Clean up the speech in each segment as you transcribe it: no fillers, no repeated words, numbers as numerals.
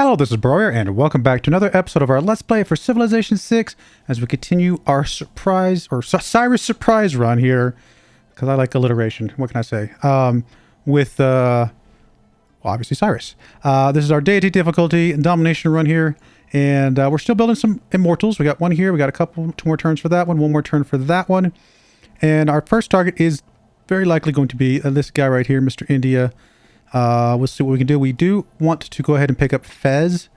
Hello, this is Broyar, and welcome back to another episode of our Let's Play for Civilization 6 as we continue our Cyrus surprise run here, because I like alliteration. What can I say? With, well, obviously Cyrus. This is our Deity difficulty and domination run here, and we're still building some Immortals. We got one here, we got two more turns for that one more turn for that one, and our first target is very likely going to be this guy right here, Mr. India. We'll see what we can do. We do want to go ahead and pick up Fez,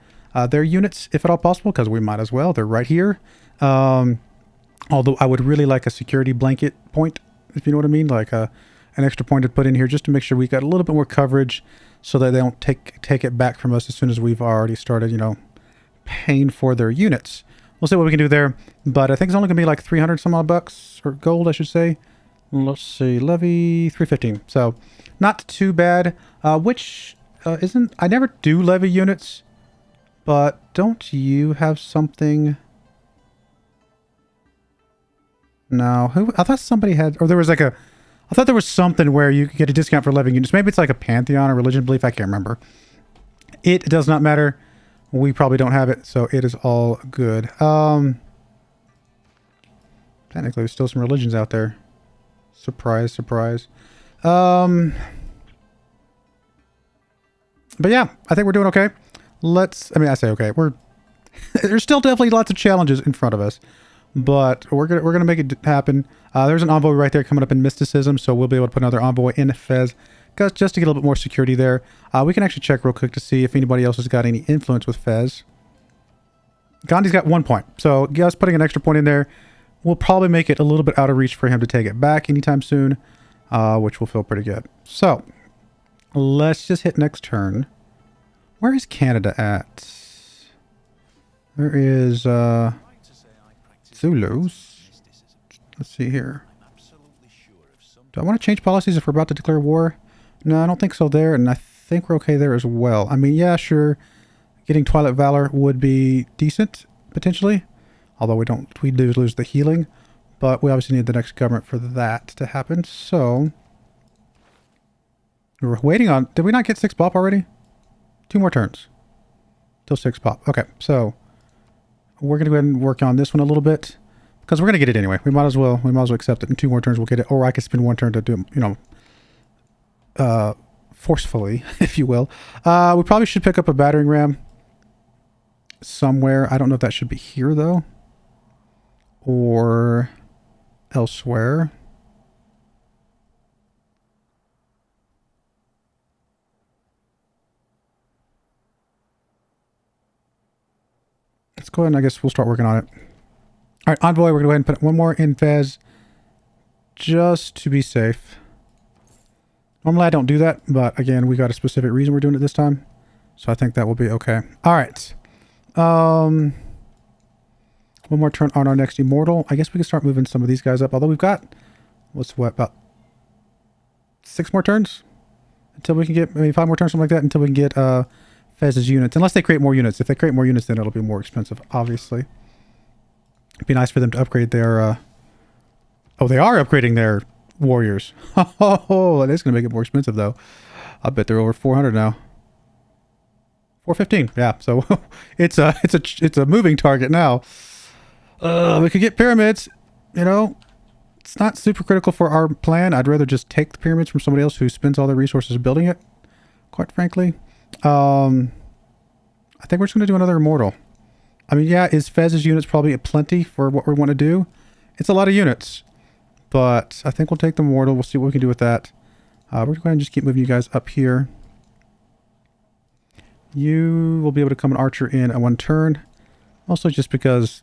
their units, if at all possible, because we might as well. They're right here. Although I would really like a security blanket point, if you know what I mean, like an extra point to put in here just to make sure we got a little bit more coverage so that they don't take it back from us as soon as we've already started, you know, paying for their units. We'll see what we can do there, but I think it's only going to be like 300 some odd bucks, or gold, I should say. Let's see, levy 315. So not too bad. Which isn't, I never do levy units, but don't you have something? No, I thought somebody had, or there was like I thought there was something where you could get a discount for levying units. Maybe it's like a pantheon or religion belief. I can't remember. It does not matter. We probably don't have it, so it is all good. Technically, there's still some religions out there. Surprise, surprise. But yeah, I think we're doing okay. I say okay. There's still definitely lots of challenges in front of us, but we're gonna make it happen. There's an envoy right there coming up in mysticism, so we'll be able to put another envoy in Fez, just to get a little bit more security there. We can actually check real quick to see if anybody else has got any influence with Fez. Gandhi's got 1 point, so us putting an extra point in there will probably make it a little bit out of reach for him to take it back anytime soon, which will feel pretty good. So let's just hit next turn. Where is Canada at? There is Zulus. Let's see here. Do I want to change policies if we're about to declare war? No, I don't think so there, and I think we're okay there as well. I mean, yeah, sure. Getting Twilight Valor would be decent, potentially. Although we do lose the healing. But we obviously need the next government for that to happen. So we're waiting on, did we not get 6 pop already? 2 more turns. Till 6 pop. Okay, so we're gonna go ahead and work on this one a little bit. Because we're gonna get it anyway. We might as well accept it. In 2 more turns we'll get it. Or I could spend 1 turn to do it, you know, forcefully, if you will. We probably should pick up a battering ram somewhere. I don't know if that should be here though, or elsewhere. Let's go ahead and I guess we'll start working on it. All right, envoy, we're gonna go ahead and put 1 more in Fez just to be safe. Normally I don't do that, but again, we got a specific reason we're doing it this time, so I think that will be okay. All right. 1 more turn on our next Immortal. I guess we can start moving some of these guys up, although we've got, about 6 more turns? Until we can get, maybe 5 more turns, something like that, until we can get Fez's units. Unless they create more units. If they create more units, then it'll be more expensive, obviously. It'd be nice for them to upgrade their, oh, they are upgrading their warriors. Oh, that is going to make it more expensive, though. I bet they're over 400 now. 415, yeah. So it's a moving target now. We could get pyramids. You know, it's not super critical for our plan. I'd rather just take the pyramids from somebody else who spends all their resources building it. Quite frankly, I think we're just going to do another Immortal. I mean, yeah, is Fez's units probably plenty for what we want to do? It's a lot of units, but I think we'll take the Immortal. We'll see what we can do with that. We're going to go ahead and just keep moving you guys up here. You will be able to become an archer in 1 turn. Also just because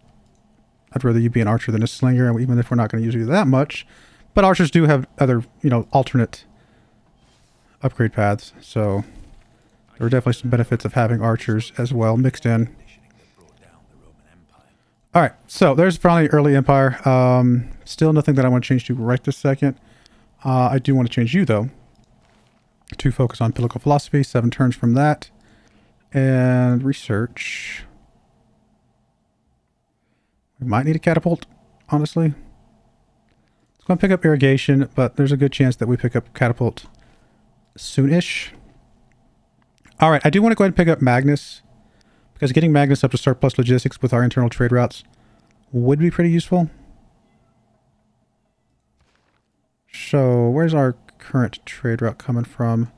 I'd rather you be an archer than a slinger, even if we're not going to use you that much. But archers do have other, you know, alternate upgrade paths. So there are definitely some benefits of having archers as well mixed in. Alright, so there's finally early empire. Still nothing that I want to change to right this second. I do want to change you though. To focus on political philosophy. 7 turns from that. And research. We might need a catapult, honestly. It's going to pick up irrigation, but there's a good chance that we pick up catapult soonish. All right, I do want to go ahead and pick up Magnus. Because getting Magnus up to surplus logistics with our internal trade routes would be pretty useful. So, where's our current trade route coming from?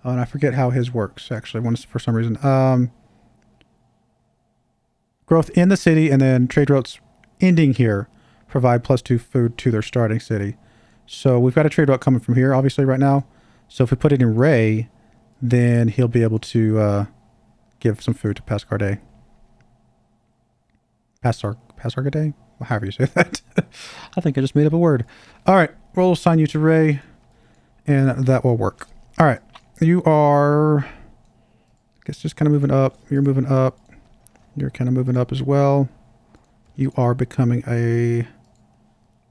Oh, and I forget how his works, actually, for some reason. Growth in the city, and then trade routes ending here provide +2 food to their starting city. So we've got a trade route coming from here, obviously, right now. So if we put it in Ray, then he'll be able to give some food to Pascarde. Pascarde? However you say that. I think I just made up a word. All right, we'll assign you to Ray, and that will work. All right, you are, I guess, just kind of moving up. You're moving up. You're kind of moving up as well. You are becoming a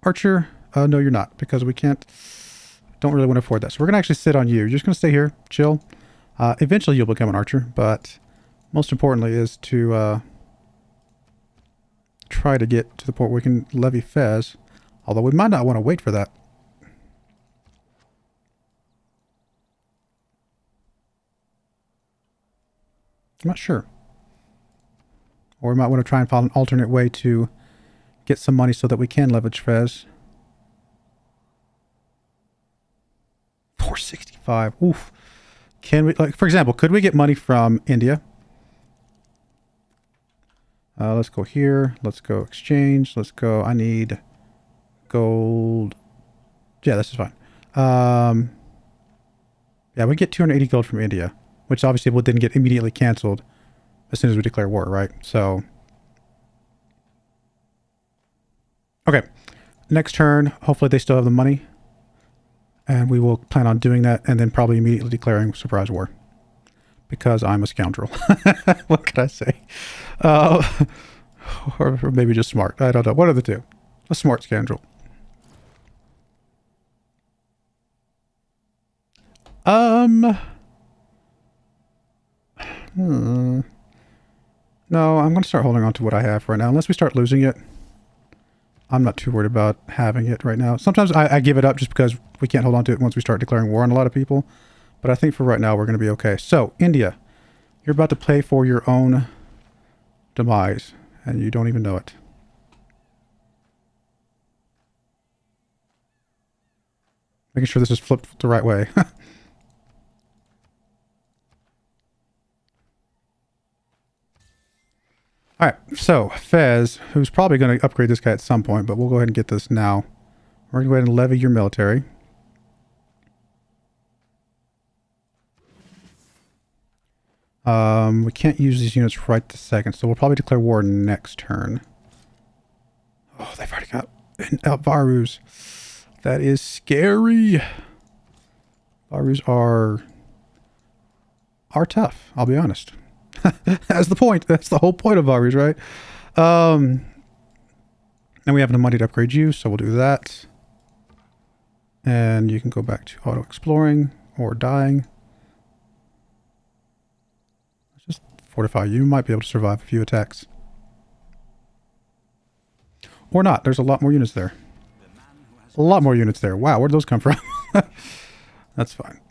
archer. No, you're not, because we don't really want to afford that. So we're going to actually sit on you. You're just going to stay here, chill. Eventually you'll become an archer, but most importantly is to try to get to the point where we can levy Fez. Although we might not want to wait for that. I'm not sure. Or we might want to try and find an alternate way to get some money so that we can leverage Fez. 465. Oof. Can we, like, for example, could we get money from India? Let's go here. Let's go exchange. Let's go. I need gold. Yeah, this is fine. Yeah, we get 280 gold from India, which obviously will then get immediately canceled as soon as we declare war, right? So, okay. Next turn, hopefully they still have the money. And we will plan on doing that and then probably immediately declaring surprise war. Because I'm a scoundrel. What can I say? Or maybe just smart. I don't know. What are the two? A smart scoundrel. No, I'm going to start holding on to what I have right now. Unless we start losing it. I'm not too worried about having it right now. Sometimes I give it up just because we can't hold on to it once we start declaring war on a lot of people. But I think for right now, we're going to be okay. So, India, you're about to pay for your own demise, and you don't even know it. Making sure this is flipped the right way. All right, so Fez, who's probably going to upgrade this guy at some point, but we'll go ahead and get this now. We're going to go ahead and levy your military. We can't use these units right this second, so we'll probably declare war next turn. Oh, they've already got Varus. That is scary. Varus are tough, I'll be honest. That's the point. That's the whole point of Varus, right? And we have enough money to upgrade you, so we'll do that. And you can go back to auto exploring or dying. Let's just fortify you. You might be able to survive a few attacks. Or not. There's a lot more units there. A lot more units there. Wow, where'd those come from? That's fine.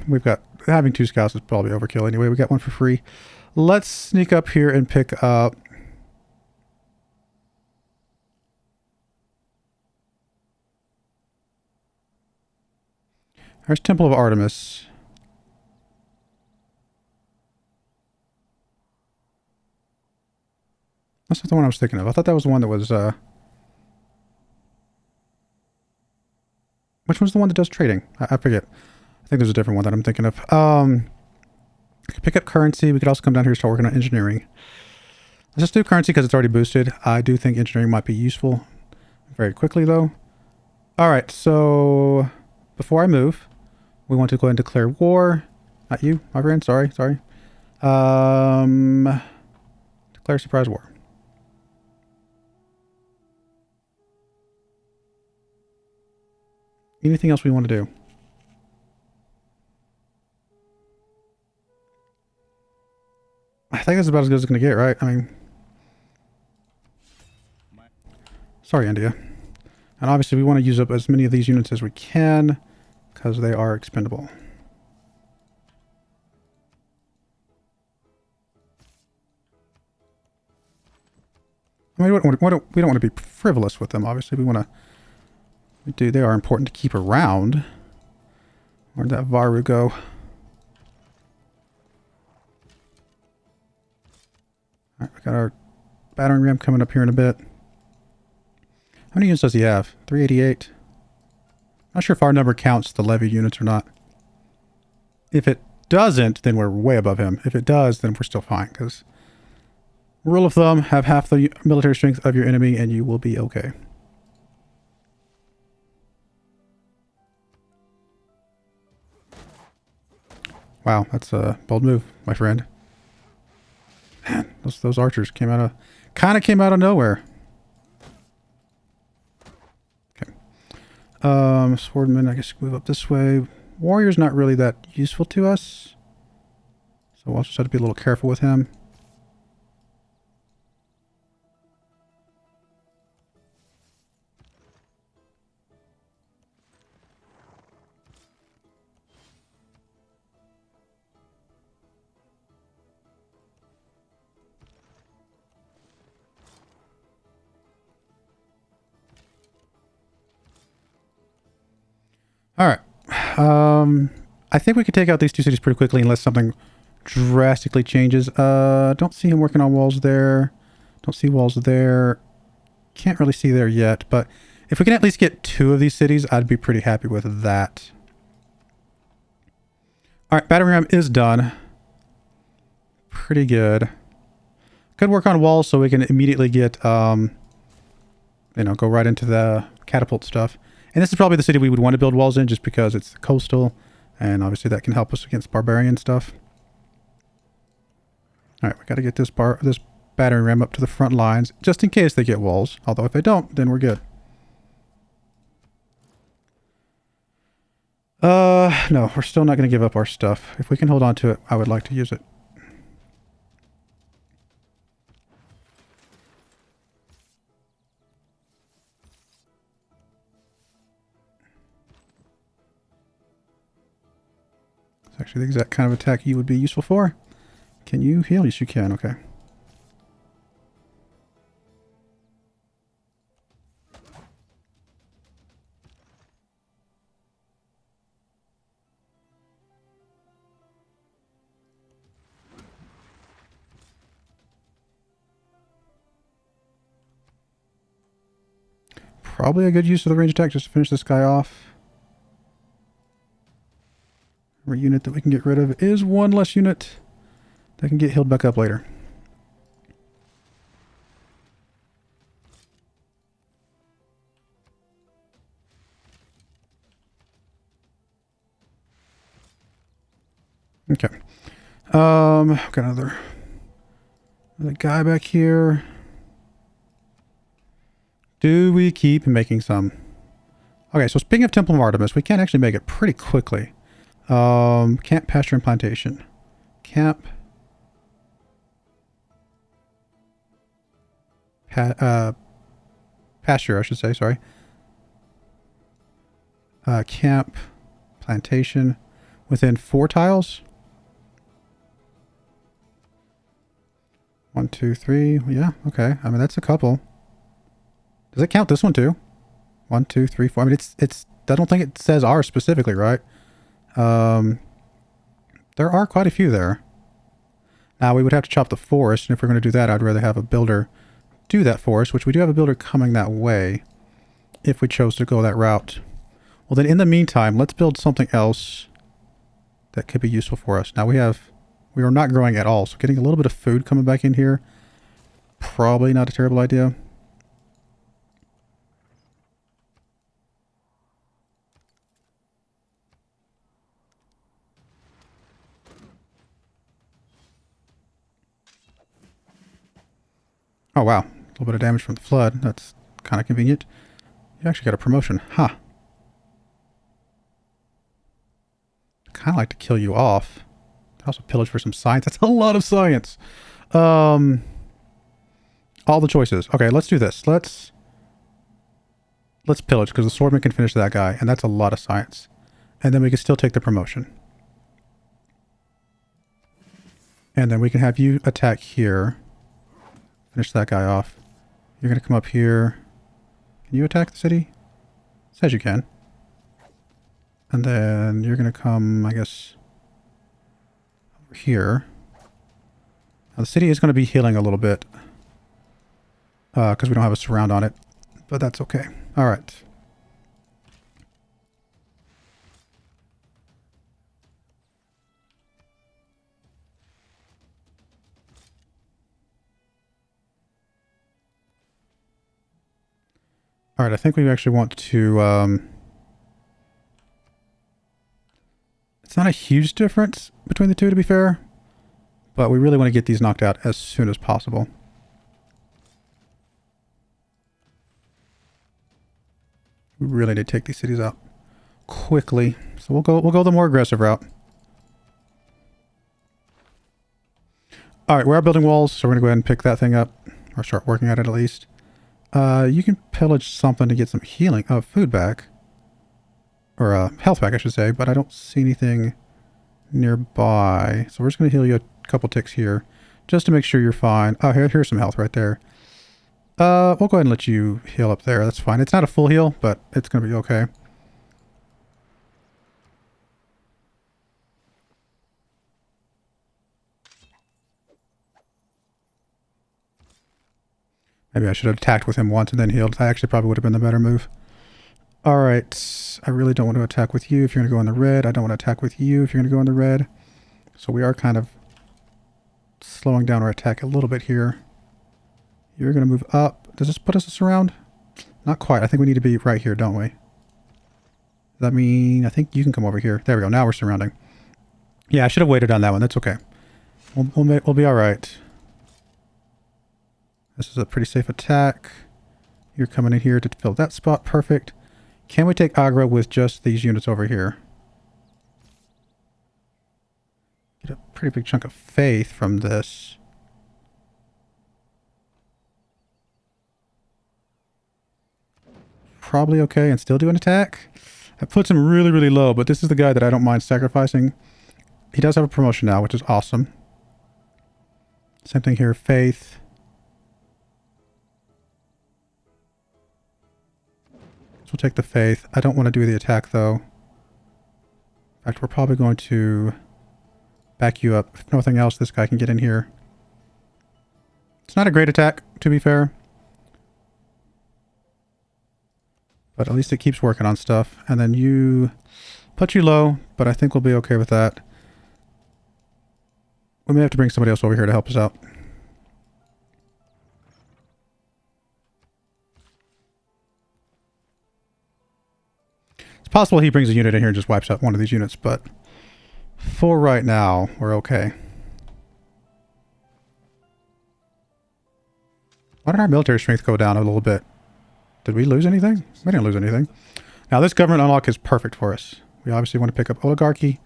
We've got, having 2 scouts is probably overkill anyway. We got one for free. Let's sneak up here and pick up. There's Temple of Artemis. That's not the one I was thinking of. I thought that was the one that was, which one's the one that does trading? I forget. I think there's a different one that I'm thinking of. We could pick up currency. We could also come down here and start working on engineering. Let's just do currency because it's already boosted. I do think engineering might be useful very quickly, though. All right, so before I move, we want to go ahead and declare war. Not you, my friend. Sorry. Declare surprise war. Anything else we want to do? I think that's about as good as it's going to get, right? I mean, sorry, India. And obviously we want to use up as many of these units as we can because they are expendable. I mean, we don't want to be frivolous with them. Obviously, we want to. They are important to keep around. Where'd that Varu go? Alright, we got our battering ram coming up here in a bit. How many units does he have? 388. Not sure if our number counts the levy units or not. If it doesn't, then we're way above him. If it does, then we're still fine, because rule of thumb, have half the military strength of your enemy and you will be okay. Wow, that's a bold move, my friend. Man, those archers kind of came out of nowhere. Okay. Swordman, I guess move up this way. Warrior's not really that useful to us, so we'll just have to be a little careful with him. All right. I think we could take out these two cities pretty quickly unless something drastically changes. Don't see him working on walls there. Don't see walls there. Can't really see there yet, but if we can at least get 2 of these cities, I'd be pretty happy with that. All right, battering ram is done. Pretty good. Could work on walls so we can immediately get, go right into the catapult stuff. And this is probably the city we would want to build walls in just because it's coastal. And obviously that can help us against barbarian stuff. Alright, we got to get this battering ram up to the front lines just in case they get walls. Although if they don't, then we're good. No, we're still not going to give up our stuff. If we can hold on to it, I would like to use it. Actually the exact kind of attack you would be useful for. Can you heal? Yes, you can. Okay. Probably a good use of the range attack just to finish this guy off. Every unit that we can get rid of is one less unit that can get healed back up later. Okay. Got another guy back here. Do we keep making some? Okay, so speaking of Temple of Artemis, we can actually make it pretty quickly. Camp, pasture, and plantation. Camp. Pasture, I should say, sorry. Camp, plantation, within 4 tiles. 1, 2, 3. Yeah, okay. I mean, that's a couple. Does it count this one too? 1, 2, 3, 4. I mean, it's. I don't think it says ours specifically, right? There are quite a few there. Now we would have to chop the forest, and if we're going to do that, I'd rather have a builder do that for us, which we do have a builder coming that way if we chose to go that route. Well, then in the meantime, let's build something else that could be useful for us. Now we are not growing at all, so getting a little bit of food coming back in here, probably not a terrible idea. Oh wow, a little bit of damage from the flood. That's kind of convenient. You actually got a promotion. Huh. Kind of like to kill you off. Also pillage for some science. That's a lot of science. All the choices. Okay, let's do this. Let's pillage because the swordman can finish that guy, and that's a lot of science. And then we can still take the promotion. And then we can have you attack here. Finish that guy off. You're going to come up here. Can you attack the city? It says you can. And then you're going to come, I guess, over here. Now the city is going to be healing a little bit. Because we don't have a surround on it. But that's okay. Alright. Alright, I think we actually want to... it's not a huge difference between the two, to be fair. But we really want to get these knocked out as soon as possible. We really need to take these cities out quickly. So we'll go the more aggressive route. Alright, we are building walls, so we're going to go ahead and pick that thing up. Or start working at it at least. You can pillage something to get some healing. Food back. Or health back, I should say. But I don't see anything nearby. So we're just going to heal you a couple ticks here. Just to make sure you're fine. Oh, here's some health right there. We'll go ahead and let you heal up there. That's fine. It's not a full heal, but it's going to be okay. Maybe I should have attacked with him once and then healed. That actually probably would have been the better move. Alright. I really don't want to attack with you if you're going to go in the red. I don't want to attack with you if you're going to go in the red. So we are kind of slowing down our attack a little bit here. You're going to move up. Does this put us a surround? Not quite. I think we need to be right here, don't we? Does that mean... I think you can come over here. There we go. Now we're surrounding. Yeah, I should have waited on that one. That's okay. We'll be alright. This is a pretty safe attack. You're coming in here to fill that spot. Perfect. Can we take aggro with just these units over here? Get a pretty big chunk of faith from this. Probably okay and still do an attack. That puts him really, really low, but this is the guy that I don't mind sacrificing. He does have a promotion now, which is awesome. Same thing here, faith. So we'll take the faith. I don't want to do the attack though. In fact, we're probably going to back you up. If nothing else, this guy can get in here. It's not a great attack, to be fair. But at least it keeps working on stuff. And then you... put you low, but I think we'll be okay with that. We may have to bring somebody else over here to help us out. It's possible he brings a unit in here and just wipes out one of these units, but for right now, we're okay. Why did our military strength go down a little bit? Did we lose anything? We didn't lose anything. Now this government unlock is perfect for us. We obviously want to pick up oligarchy.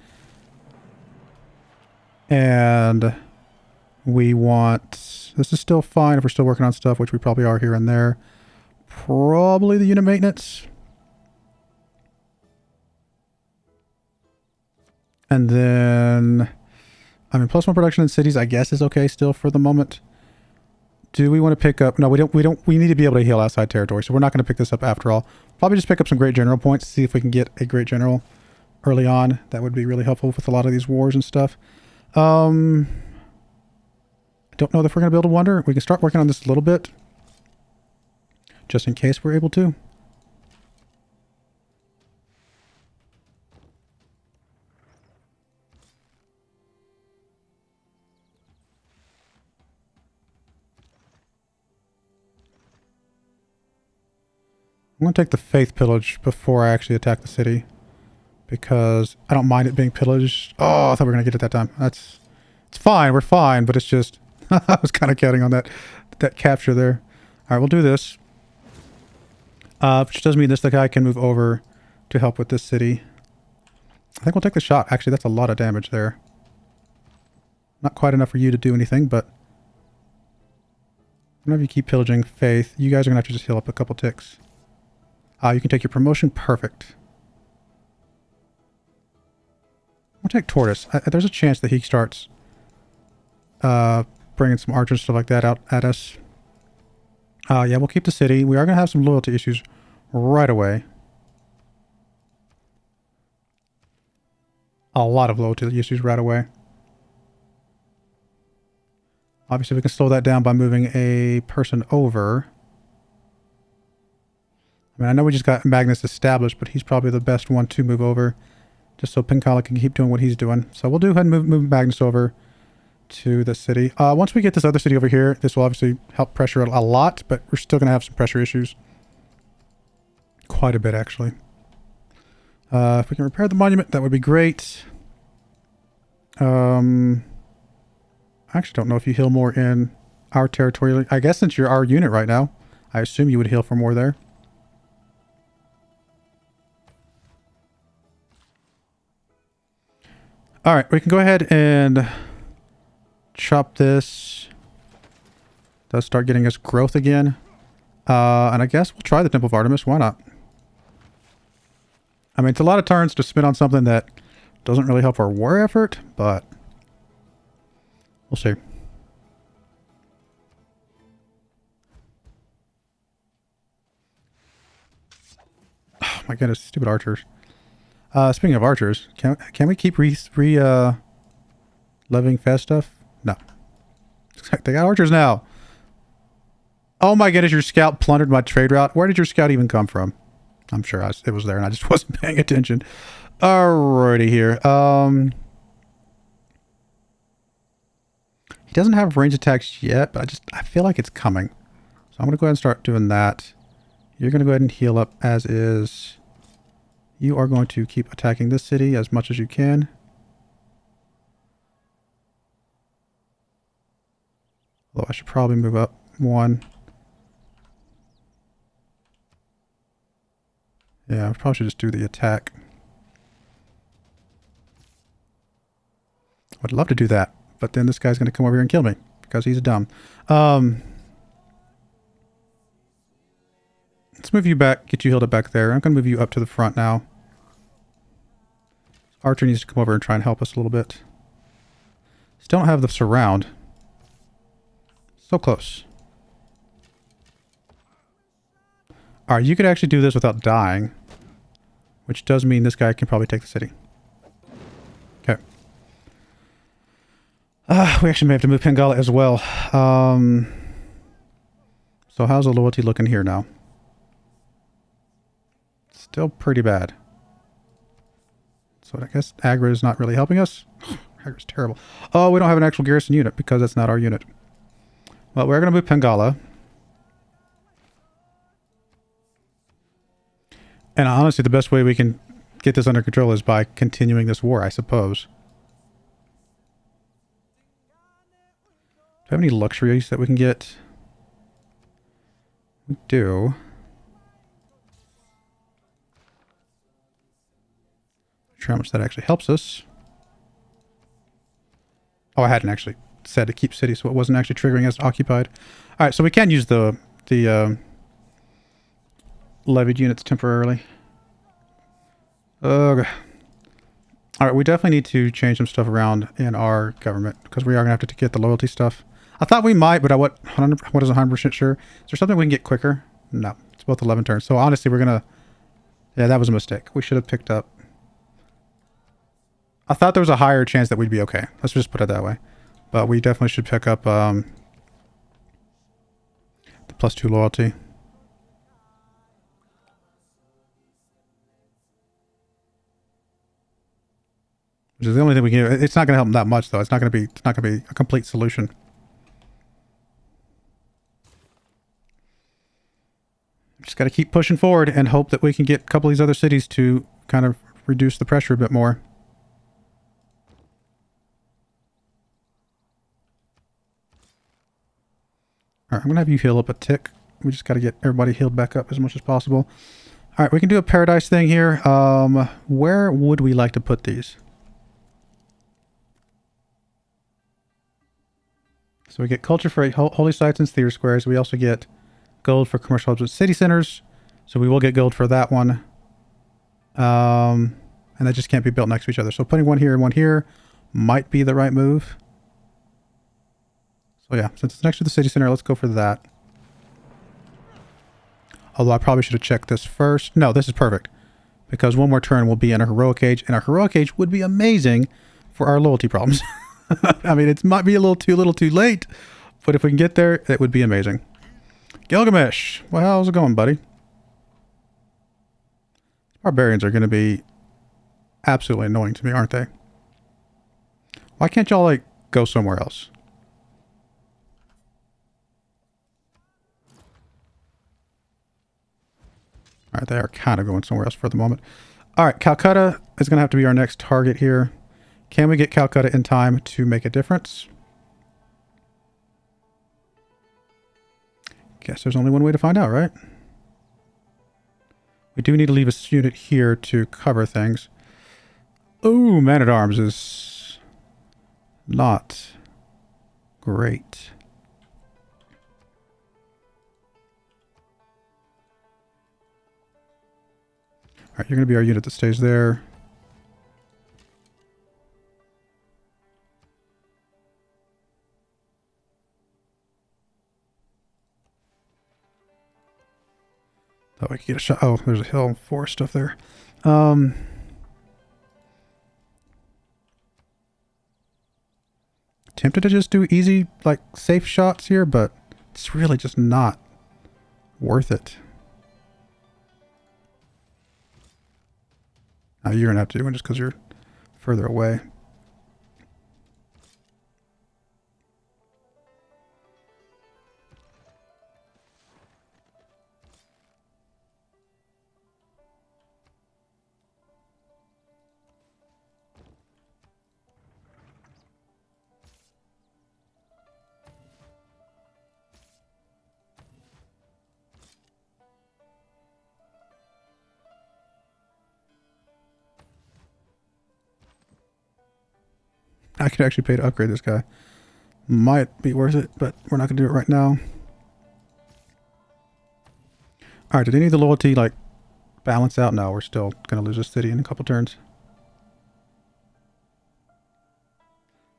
And we want... this is still fine if we're still working on stuff, which we probably are here and there. Probably the unit maintenance. And then... I mean, +1 production in cities, I guess, is okay still for the moment. Do we want to pick up... no, we don't. We need to be able to heal outside territory, so we're not going to pick this up after all. Probably just pick up some great general points, see if we can get a great general early on. That would be really helpful with a lot of these wars and stuff. I don't know if we're going to be able to wonder. We can start working on this a little bit. Just in case we're able to. I'm going to take the faith pillage before I actually attack the city. Because I don't mind it being pillaged. Oh, I thought we were going to get it that time. It's fine. We're fine. But it's just... I was kind of counting on that capture there. Alright, we'll do this. Which does mean this guy can move over to help with this city. I think we'll take the shot. Actually, that's a lot of damage there. Not quite enough for you to do anything, but... whenever you keep pillaging faith, you guys are going to have to just heal up a couple ticks. You can take your promotion. Perfect. We'll take Tortoise. There's a chance that he starts bringing some archers, stuff like that, out at us. Yeah, we'll keep the city. We are going to have some loyalty issues right away. A lot of loyalty issues right away. Obviously, we can slow that down by moving a person over. I mean, I know we just got Magnus established, but he's probably the best one to move over. Just so Penkala can keep doing what he's doing. So we'll do ahead and move Magnus over to the city. Once we get this other city over here, this will obviously help pressure it a lot, but we're still going to have some pressure issues. Quite a bit, actually. If we can repair the monument, that would be great. I actually don't know if you heal more in our territory. I guess since you're our unit right now, I assume you would heal for more there. All right, we can go ahead and chop this. Does start getting us growth again. And I guess we'll try the Temple of Artemis. Why not? I mean, it's a lot of turns to spend on something that doesn't really help our war effort, but we'll see. Oh my goodness, stupid archers. Speaking of archers, can we keep levying fast stuff? No. They got archers now. Oh my goodness, your scout plundered my trade route. Where did your scout even come from? I'm sure it was there and I just wasn't paying attention. Alrighty here. He doesn't have range attacks yet, but I feel like it's coming. So I'm going to go ahead and start doing that. You're going to go ahead and heal up as is. You are going to keep attacking this city as much as you can. Although I should probably move up one. Yeah, I probably should just do the attack. Would love to do that, but then this guy's going to come over here and kill me because he's dumb. Let's move you back, get you healed up back there. I'm going to move you up to the front now. Archer needs to come over and try and help us a little bit. Still don't have the surround. So close. Alright, you could actually do this without dying. Which does mean this guy can probably take the city. Okay. We actually may have to move Pangala as well. So how's the loyalty looking here now? Still pretty bad. So I guess Agra is not really helping us. Agra's terrible. Oh, we don't have an actual garrison unit because that's not our unit. Well, we're going to move Pangala. And honestly, the best way we can get this under control is by continuing this war, I suppose. Do we have any luxuries that we can get? We do. Not sure how much that actually helps us. Oh, I hadn't actually said to keep city, so it wasn't actually triggering us occupied. All right, so we can use the levied units temporarily. Okay. All right, we definitely need to change some stuff around in our government because we are going to have to get the loyalty stuff. I thought we might, but I wasn't 100% sure. Is there something we can get quicker? No, it's both 11 turns. So honestly, we're going to... Yeah, that was a mistake. We should have picked up... I thought there was a higher chance that we'd be okay. Let's just put it that way. But we definitely should pick up the +2 loyalty. Which is the only thing we can do. It's not going to help them that much, though. It's not going to be a complete solution. Just got to keep pushing forward and hope that we can get a couple of these other cities to kind of reduce the pressure a bit more. Alright, I'm going to have you heal up a tick. We just got to get everybody healed back up as much as possible. Alright, we can do a paradise thing here. Where would we like to put these? So we get culture for holy sites and theater squares. We also get gold for commercial hubs and city centers. So we will get gold for that one. And that just can't be built next to each other. So putting one here and one here might be the right move. So yeah, since it's next to the city center, let's go for that. Although I probably should have checked this first. No, this is perfect. Because one more turn will be in a heroic age, and a heroic age would be amazing for our loyalty problems. I mean, it might be a little too late, but if we can get there, it would be amazing. Gilgamesh, well, how's it going, buddy? Barbarians are going to be absolutely annoying to me, aren't they? Why can't y'all, like, go somewhere else? All right, they are kind of going somewhere else for the moment. All right, Calcutta is going to have to be our next target here. Can we get Calcutta in time to make a difference? Guess there's only one way to find out, right? We do need to leave a unit here to cover things. Oh, Man-at-Arms is not great. All right, you're going to be our unit that stays there. Thought we could get a shot. Oh, there's a hill and forest stuff there. Tempted to just do easy, like, safe shots here, but it's really just not worth it. Now you're going to have to do it just because you're further away. I could actually pay to upgrade this guy. Might be worth it, but we're not going to do it right now. Alright, did any of the loyalty, like, balance out? No, we're still going to lose this city in a couple turns.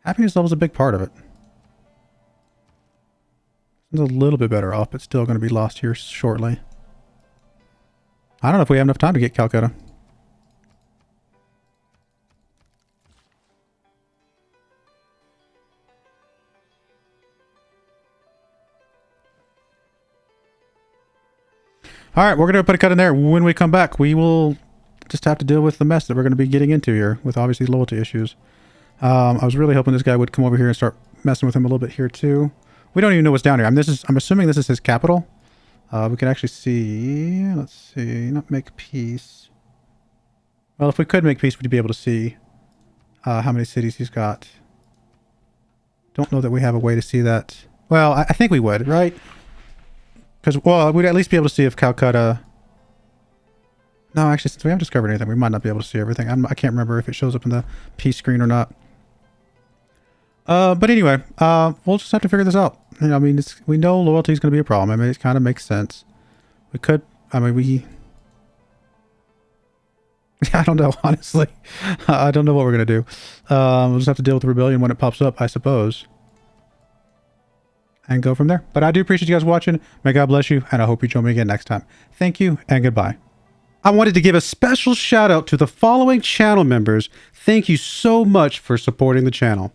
Happiness level is a big part of it. It's a little bit better off, but still going to be lost here shortly. I don't know if we have enough time to get Calcutta. All right, we're going to put a cut in there. When we come back, we will just have to deal with the mess that we're going to be getting into here with obviously loyalty issues. I was really hoping this guy would come over here and start messing with him a little bit here too. We don't even know what's down here. I'm assuming this is his capital. We can actually see, let's see, not make peace. Well, if we could make peace, we'd be able to see how many cities he's got. Don't know that we have a way to see that. Well, I think we would, right? Because, well, we'd at least be able to see if Calcutta... No, actually, since we haven't discovered anything, we might not be able to see everything. I can't remember if it shows up in the peace screen or not. But anyway, we'll just have to figure this out. You know, I mean, we know loyalty is going to be a problem. I mean, it kind of makes sense. We could... I mean, we... I don't know, honestly. I don't know what we're going to do. We'll just have to deal with the rebellion when it pops up, I suppose. And go from there. But I do appreciate you guys watching. May God bless you, and I hope you join me again next time. Thank you, and goodbye. I wanted to give a special shout out to the following channel members. Thank you so much for supporting the channel.